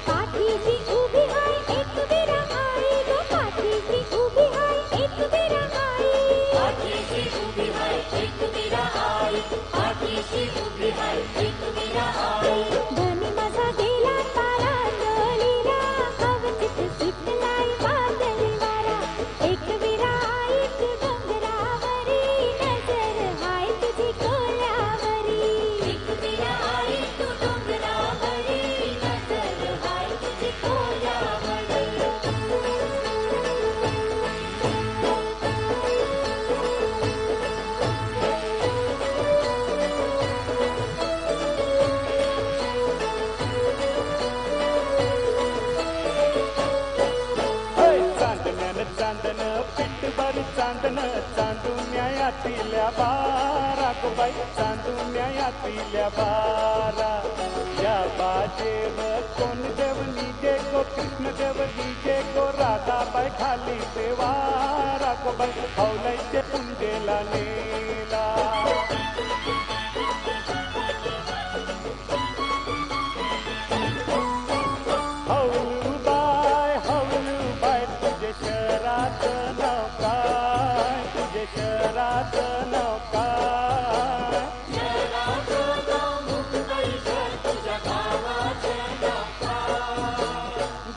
पाठीशी उभी हाय एक विरा आई गो पाठीशी उभी हाय एक विरा आई धनी माझा गेला तारा गळीला अवचित सुटलाय वादळी वारा एक विरा आई तू डोंगरावरी नजर हाय तुझी कोल्यावरी चांदन पिठभर चांदन चांदुन्यायातिल्या बारा गो बाई चांदुन्यायातिल्या बारा या बाजेव कोण देव निजे गो कृष्ण देव निजे गो राधाबाई खाली देवारा गो बाई हवलैचे पुंजेला नेला शहरात नाव काय तुझे शहरात नाव काय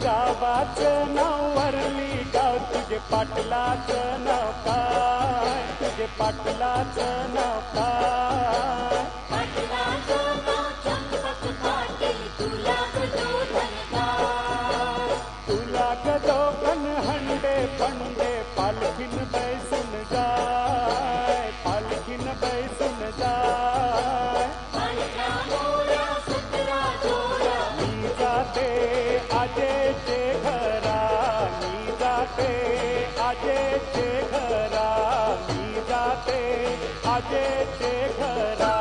गावाचं नाव वरली गाव तुझे पाटलाचं नाव काय तुझे पाटलाचं नाव काय तुला गदो हंडे पंडे पालखीन बैसून जाय पालखीन बैसून जाय मी जाते आजेचे घरा मी जाते आजेचे घरा मी जाते आजेचे घरा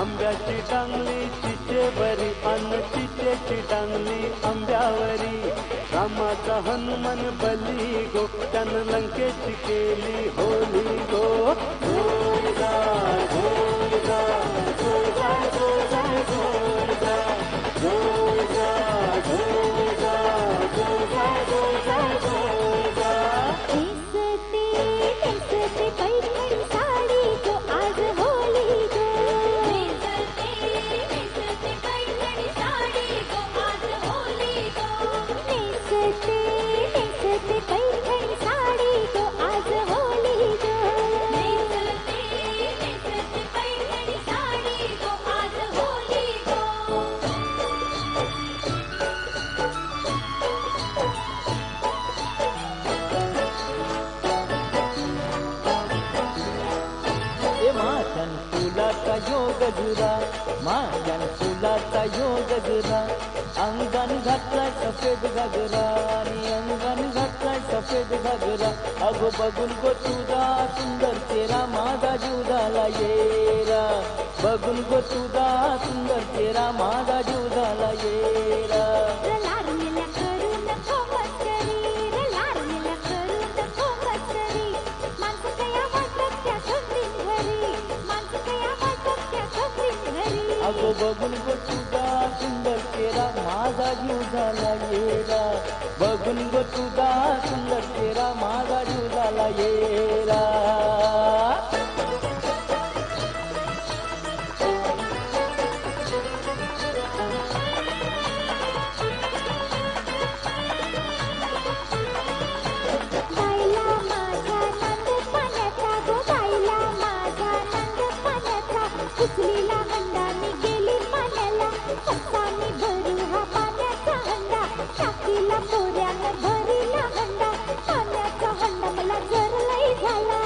आंब्याची डांगली चिचेवरी अन्न चिचेची डांगली आंब्यावरी रामाचा हनुमान बली गो त्यानं लंकेची केली होली गो झोळजा झोळजा झोळजा झोळजा झोळजा झोळजा झोळजा झोळजा झोळजा झोळजा नेसते पैठणी साडी गो आज होली गो नेसते पैठणी साडी गो आज होली गो नेसते पैठणी साडी गो आज होली गो नेसते पैठणी साडी गो आज होली गो माझ्यान फुलाचा योग गजरा माझ्यान फुलाचा योग गजरा अंगण घातलाय सफेद घागरा आणि अंगण घातलाय सफेद घागरा अगो बघून गो तुझा सुंदर चेहरा माझा जीव झाला येरा बघून गो तुझा सुंदर चेहरा माझा जीव झाला येरा अगो बघून गो तुझा सुंदर चेहरा माझा जीव झाला येरा बघून गो तुझा सुंदर चेहरा माझा जीव झाला येरा भरीला हंडा पाण्याचा हंडा मला जर लई झाला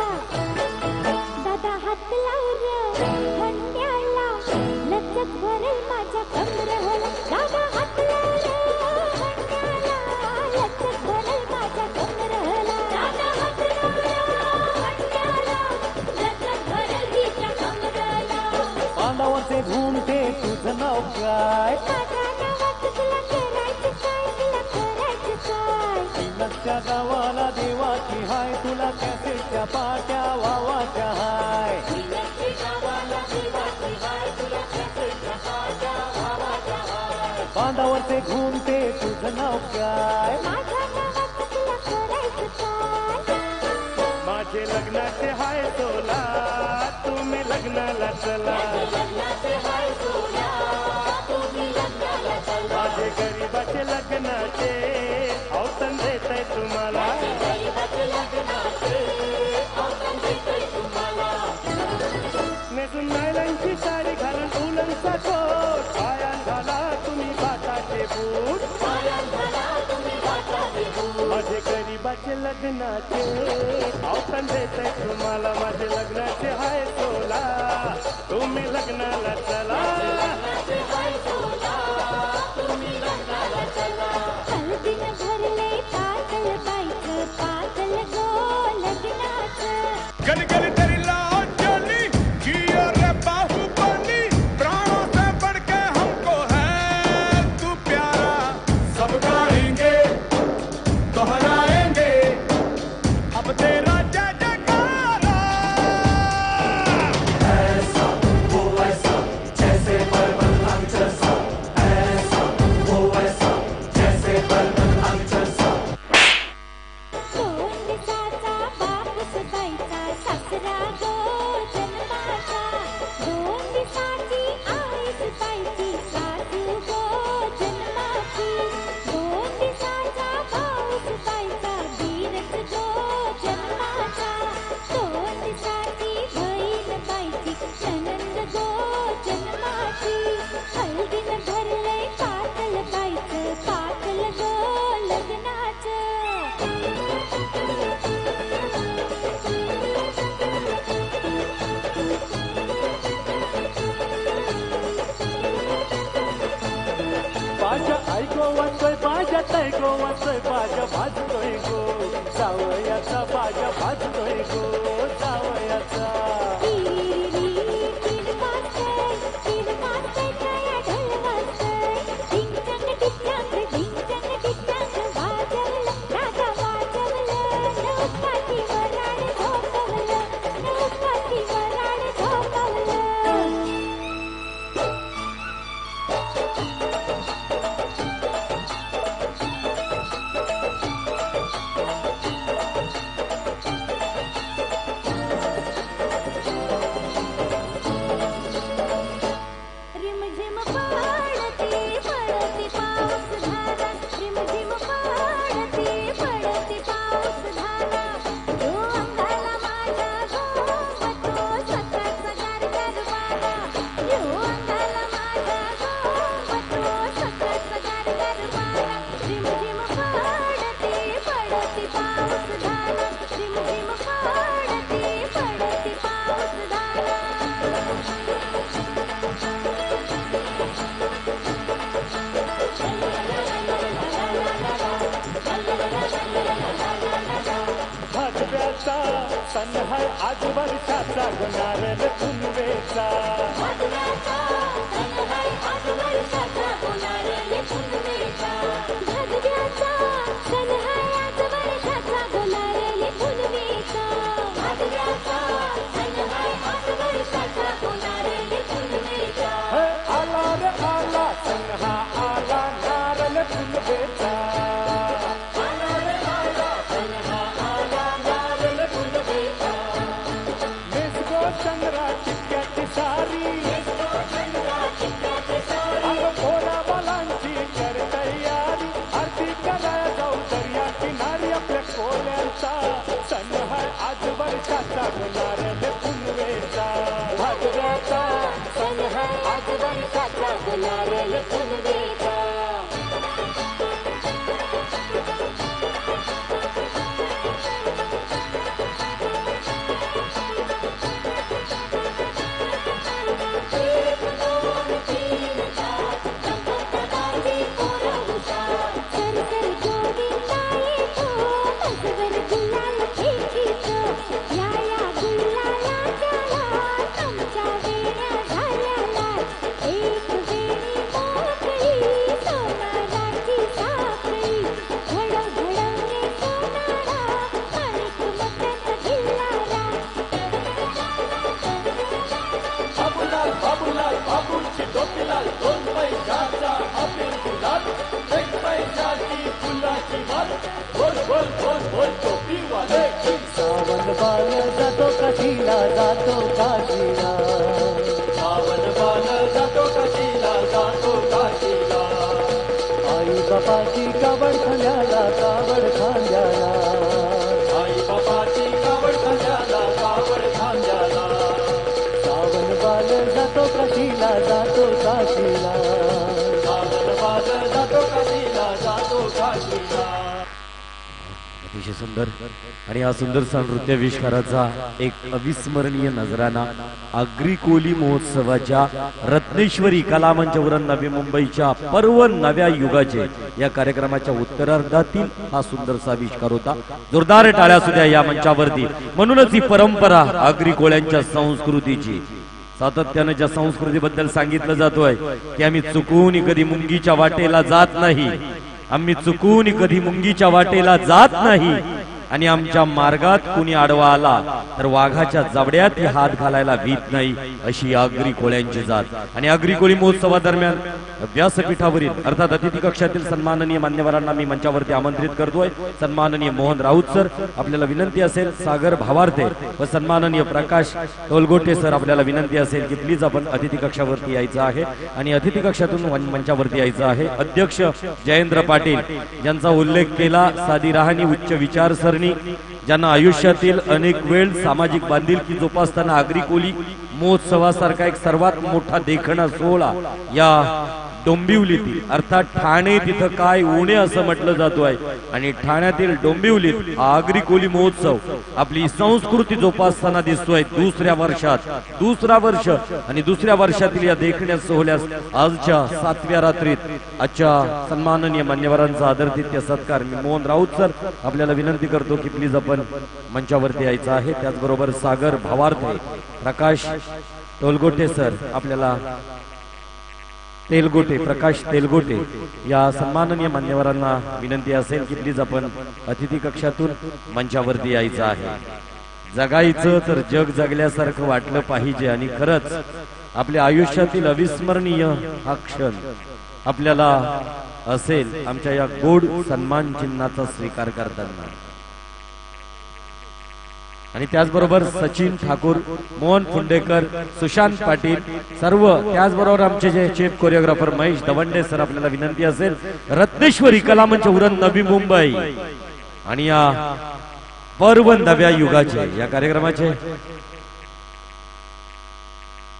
पांडावरचे घुमटे तुझं नाव काय? माझ्या नावात तुला करायचं काय, तुला करायचं काय? तीनच्या गावाला देवाची हाय, तुला कॅसेटच्या पाट्या वावाच्या हाय. बांधावरचे घुमटे तुझं नाव काय? माझ्या नावात तुला करायचं काय? माझे लग्नाचे हाय सोला, तुम्ही लग्नाला चला. माझे गरीबाचे लग्नाचे औतण देतय तुम्हाला. नेसून नायलॉनची साडी घालून उलनचा कोट, पायात घाला तुम्ही बाटाचे बूट. माझे गरीबाचे लग्नाचे औतण देतय तुम्हाला. माझे लग्नाचे हाय सोला, तुम्ही लग्नाला चला. हळदीन भरले पातळ बाईचं, पातळ गो लग्नाचं. गली गली तेरी लाल चली जियो रे बाहुबली, प्राणों से बढ़ के हमको है तू प्यारा. सब गाएंगे दोहराएंगे अब तेरा जय जयकारा. ऐसा वो ऐसा जैसे बलबल अंचल सा, ऐसा वो ऐसा जैसे बलबल अंचल सा. दोन दिवसाचा बापूस बाईचा, सासरा गो जन्माचा. दोन दिवसाची आईस बाईची, सासू गो जन्माची. दोन दिवसाचा भाऊस बाईचा, धीरज गो जन्माचा. दोन दिवसाची बहीण बाईची, नणंद गो जन्माची. हळदीन भरले पातळ बाईचं, पातळ गो लग्नाचं. बाजा ऐको वाजतोय, बाजात ऐको वाजतोय, बाजा भाजतोय गो. जावयाचा बाजा भाजतोय गो, जावयाचा. तीन वाजतंय छाया ढोल वाजतंय. ढिंचॅक ढिंचॅक ढिंचॅक ढिंचॅक वाजवलं, राजा वाजवलं. नवपाटी वराड झोपवलं, नवपाटी वराड झोपवलं. रिमझिम पडते पडते पाऊस धारा, रिमझिम पडते पडते पाऊस धारा. तो अंगाला माझ्या घोमतो सकाळचा गारगार वारा. यो अंगाला माझ्या घोमतो सकाळचा गारगार वारा. रिमझिम पडते पडते पाऊस धारा, रिमझिम पडते पडते पाऊस धारा. भाजव्याचा सण हाय आज वर्षाचा, नारळ फुलवेचा. भाजव्याचा सण हाय आज वर्षाचा, नारळ फुलवेचा. भाजव्याचा सण हाय आज वर्षाचा, नारळ फुलवेचा. भाजव्याचा सण हाय आज वर्षाचा, नारळ फुलवेचा. हे आला रे आला सण हा आला, नारळ फुलवेचा. नेसगो चंद्रा टिक्क्याची सारी, अगं पोरा बालांची कर तयारी. आरती कराया जाऊ दर्या किनारी, आपल्या कोल्यांचा सण हाय आज वर्षाचा, नारळ फुलवेचा. भाजव्याचा सण हाय आज वर्षाचा, नारळ फुलवेचा. या गुलाला झाला, आमच्या वेण्या झाल्या लाचा. सावन बाल जातो काशीला जातो काशीला सावन बाल जातो काशीला जातो काशीला आई बापाची कावड खांद्याला कावड खांद्याला आई बाबाची कावड खांद्याला कावड खांद्याला सावन बाल जातो काशीला जातो काशीला सावन बाल जातो काशीला जातो काशीला. अतिशय सुंदर आणि हा सुंदरसा नृत्याविष्काराचा एक अविस्मरणीय नजराना आगरी कोली महोत्सवाच्या रत्नेश्वरी कलामंचवरून नवी मुंबईच्या पर्व नव्या युगाचे या कार्यक्रमाच्या उत्तरार्धातील हा सुंदरसा आविष्कार होता. जोरदार टाळ्या सुद्धा या मंचावरती. म्हणूनच ही परंपरा आगरी कोळ्यांच्या संस्कृतीची सातत्यानं ज्या संस्कृतीबद्दल सांगितलं जातोय की आम्ही चुकून कधी मुंगीच्या वाटेला जात नाही, आम्ही चुकून कधी मुंगीच्या वाटेला जात नाही आणि आमच्या मार्गात कुणी आडवा आला तर वाघाच्या जबड्यात हात घालायला भीत नाही, अशी आगरी कोळ्यांची जात. आणि आगरी कोळी महोत्सवादरम्यान व्यासपीठावरील अर्थात अतिथी कक्षातील सन्माननीय मान्यवरांना मी मंचावरती आमंत्रित करतोय. सन्माननीय मोहन राऊत सर, आपल्याला विनंती असेल सागर भावार्थे व सन्माननीय प्रकाश टोलगोटे सर, आपल्याला विनंती असेल की प्लीज आपण अतिथी कक्षावरती यायचं आहे आणि अतिथी कक्षातून मंचावरती यायचं आहे. अध्यक्ष जयेंद्र पाटील यांचा उल्लेख केला. साधी राहणी, उच्च विचारसरणी, ज्यांना आयुष्यातील अनेक वेळ सामाजिक बांधिलकी जोपासताना आगरी कोली महोत्सवासारखा एक सर्वात मोठा देखणा सोहळा या डोंबिवलीतील अर्थात ठाणे तिथं काय उणे असं म्हटलं जातोय आणि ठाण्यातील डोंबिवलीत आगरी कोली महोत्सव आपली संस्कृती जोपासताना दिसतोय. दुसऱ्या वर्ष आणि दुसऱ्या वर्षातील या देखण्या सोहळ्यास आजच्या 7व्या रात्रीत आजच्या सन्माननीय मान्यवरांचा आदरातिथ्य सत्कार मी मोहन राऊत सर आपल्याला विनंती करतो की प्लीज आपण मंचावरती यायचं आहे. त्याचबरोबर सागर भावार्थे, प्रकाश टोलगोटे सर, आपल्याला प्रकाश तेलगोटे या सन्माननीय मान्यवरांना विनंती असेल की प्लीज आपण अतिथी कक्षातून मंचावरती यायचं आहे. जगायचं तर जग जगल्यासारखं वाटलं पाहिजे आणि खरंच आपल्या आयुष्यातील अविस्मरणीय हा क्षण आपल्याला असेल आमच्या या गोड सन्मान चिन्हाचा स्वीकार करताना. आणि त्याचबरोबर सचिन ठाकूर, मोहन फुंडेकर, सुशांत पाटील सर्व, त्याचबरोबर आमचे जे chief choreographer Mahesh Dawande sir, आपल्याला विनंती असेल रत्नेश्वरी कलामंच उरण नवी मुंबई आणि या पर्व नव्या युगाचे या कार्यक्रमाचे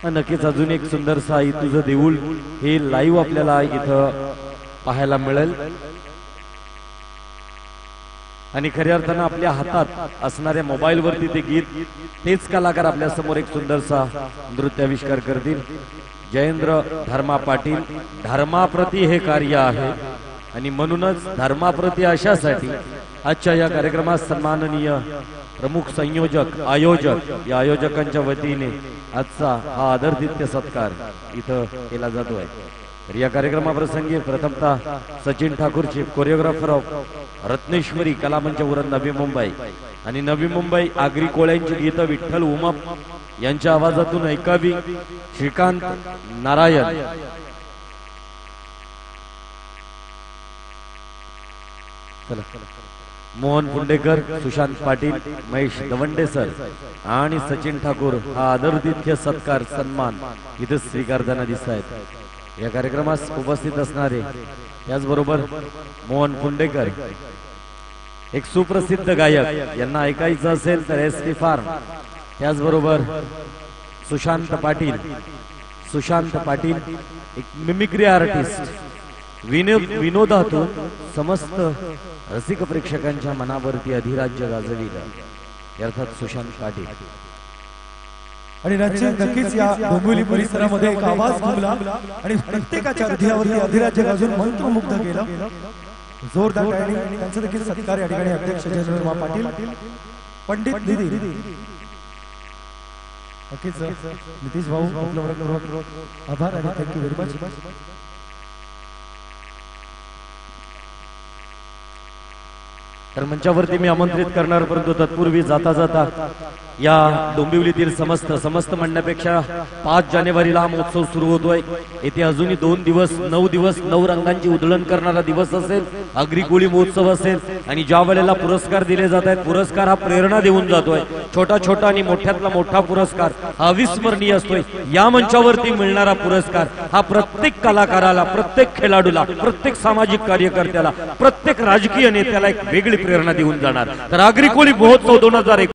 नक्कीच अजून एक सुंदरसा आई तुझं देऊळ हे लाईव्ह आपल्याला इथं पाहायला मिळेल. आणि खऱ्या अर्थानं आपल्या हातात असणाऱ्या मोबाईल वरती ते गीत तेच कलाकार आपल्या समोर एक सुंदरसा नृत्याविष्कार करतील. जयेंद्र धर्मा पाटील, धर्माप्रती हे कार्य आहे आणि म्हणूनच धर्माप्रती अशासाठी आजच्या या कार्यक्रमात सन्माननीय प्रमुख संयोजक आयोजक या आयोजकांच्या वतीने आजचा हा आदरातिथ्य सत्कार इथं केला जातोय. तर या कार्यक्रमाप्रसंगी प्रथमतः Sachin Thakur chief choreographer of Ratneshwari Kalamanch Uran Navi Mumbai आणि नवी मुंबई आगरी कोळ्यांची गीतं विठ्ठल उमाप यांच्या आवाजातून ऐकावी. श्रीकांत नारायण, मोहन फुंडेकर, सुशांत पाटील, महेश दवंडे सर आणि सचिन ठाकूर हा आदरातिथ्य सत्कार सन्मान इथे स्वीकारताना दिसत आहेत. या कार्यक्रमास उपस्थित असणारे त्याचबरोबर मोहन फुंडेकर, एक सुप्रसिद्ध गायक, यांना ऐकायचं असेल तर एस टी फार्म. त्याचबरोबर सुशांत पाटील एक मिमिक्री आर्टिस्ट, विनोदातून समस्त रसिक प्रेक्षकांच्या मनावरती अधिराज्य गाजविलं अर्थात सुशांत पाटील. आणि नक्कीच या डोंबिवली परिसरामध्ये एक आवाज घुमला आणि प्रत्येकाच्या हृदयावरती अधिराज्य गाजून मंत्रमुग्ध केलं. जोरदार टाळ्यांनी त्यांचा देखील सत्कार या ठिकाणी अध्यक्ष जयेंद्र पाटील, पंडित निधी, नक्कीच नितीश भाऊ आपलं आभार आणि थँक्यू व्हेरी मच. तर मंचावरती मी आमंत्रित करणार, परंतु तत्पूर्वी जाता जाता या डोंबिवलीतील समस्त म्हणण्यापेक्षा 5 जानेवारीला हा महोत्सव सुरू होतोय. येथे अजूनही 2 दिवस 9 दिवस 9 रंगांची उधळण करणारा दिवस असेल, आगरी कोळी महोत्सव असेल. आणि ज्या वेळेला पुरस्कार दिले जात आहेत, पुरस्कार हा प्रेरणा देऊन जातोय. छोटा छोटा आणि मोठ्यातला मोठा पुरस्कार हा अविस्मरणीय असतोय. या मंचावरती मिळणारा पुरस्कार हा प्रत्येक कलाकाराला, प्रत्येक खेळाडूला, प्रत्येक सामाजिक कार्यकर्त्याला, प्रत्येक राजकीय नेत्याला एक वेगळी प्रेरणा देऊन जाणार. तर आगरी कोळी महोत्सव 2021